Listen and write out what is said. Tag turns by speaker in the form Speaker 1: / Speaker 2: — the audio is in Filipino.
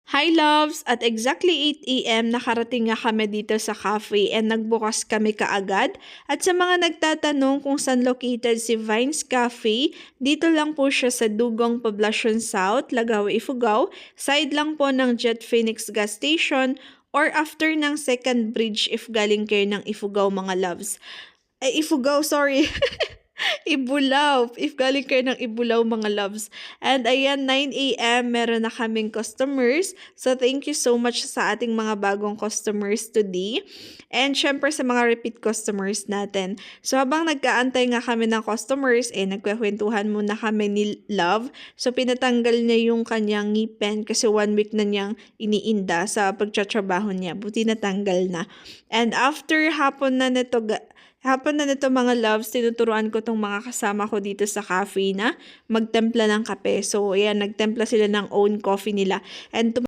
Speaker 1: Hi loves! At exactly 8 AM nakarating nga kami dito sa cafe and nagbukas kami kaagad. At sa mga nagtatanong kung saan located si Vines Cafe, dito lang po siya sa Dugong Poblacion South, Lagaw, Ifugao. Side lang po ng Jet Phoenix Gas Station or after ng second bridge if galing kayo ng Ifugao mga loves. Ay, Ifugao, sorry. Ibulaw. If galing kayo ng Ibulaw mga loves. And ayan, 9 AM, meron na kaming customers. So thank you so much sa ating mga bagong customers today. And syempre sa mga repeat customers natin. So habang nagkaantay nga kami ng customers, nagkakwentuhan muna kami ni Love. So pinatanggal niya yung kanyang ngipin kasi 1 week na niyang iniinda sa pagtatrabaho niya. Buti natanggal na. And after hapon na nito mga loves, tinuturuan ko tong mga kasama ko dito sa cafe na magtempla ng kape. So, ayan, nagtempla sila ng own coffee nila. And